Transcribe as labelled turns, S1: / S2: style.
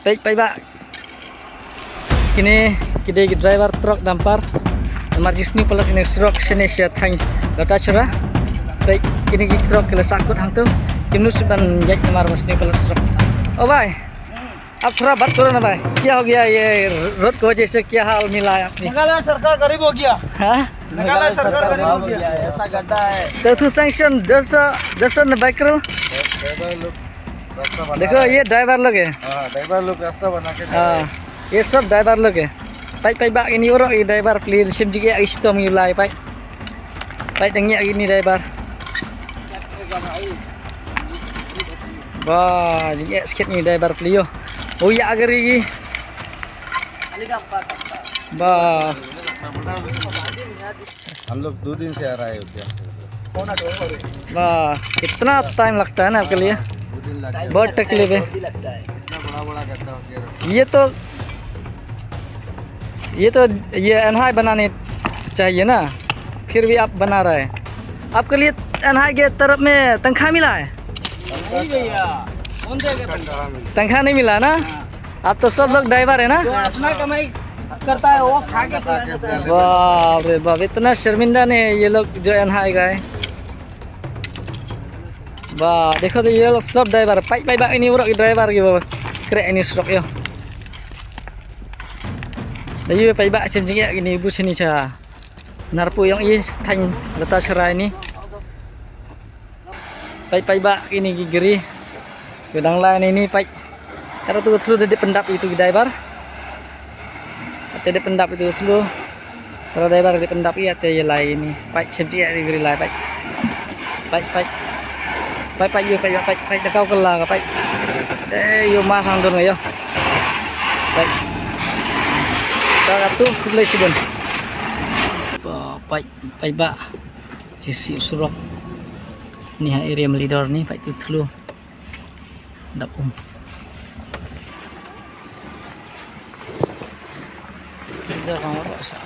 S1: Baik Pak. Kini kita driver truk dampar. Marjis ni pelak ini truk sini sia thang data cerah. Baik kini truk kela sakut hang tu. Kimnu suban jek kemar masni pelak truk. ओ भाई अब थोड़ा बात करो ना भाई, क्या हो गया ये रोड की वजह से क्या हाल मिला है आपने?
S2: मेघालय सरकार गरीब हो गया।
S1: हाँ?
S2: मेघालय सरकार गरीब हो गया, ऐसा गड्ढा है।
S1: तो तू सैंक्शन 10 बाइक करो। देखो ये ड्राइवर लोग है।
S2: हाँ, ड्राइवर लोग रास्ता बना के।
S1: हाँ, ये सब ड्राइवर लोग है। Pai bak ini orang ini driver clear sim juga istom mulai pai. Pai dengi ini driver. Wah, juga sikit ni driver clear. Oh ya agar lagi. Wah.
S2: हम लोग 2 दिन से आ रहा है उद्यान से।
S1: वाह, कितना टाइम लगता है ना आपके लिए?
S2: 2 दिन लगता है।
S1: बहुत तकलीफ है।
S2: इतना बड़ा गड्ढा हो गया।
S1: ये अनहाई बनाने चाहिए ना, फिर भी आप बना रहे हैं। आपके लिए अनहाई के तरफ में तनख्वाह मिला है?
S2: नहीं भैया,
S1: तनख्वाह नहीं मिला ना? आप तो सब लोग ड्राइवर है ना?
S2: अपना कमाई करता है वो खा के
S1: वाह रे बाप, इतना शर्मिंदा नहीं है ये लोग जो अनहाई गए। वाह देखो तो ये लोग सब driver pipe ini orang driver के बाबा keren ini strok yo. Jadi pai bak chen jingak gini ibu sini cha. Narpu yang i thang lata serai ni. Pai bak ini gigeri. Gedang lain ini pai. Karena tu thlu de pendap itu driver. Ate de pendap itu thlu. Para driver de pendap i ate ye lai ini. Pai chen jingak gigeri lai pai. Pai dah kau kelar pai. Yo masang don yo. Pai. Tu kulai sibon. Pai ba sisi surok. Ni area melidor ni pai tu thlu. Dap Tidak kamu rasa.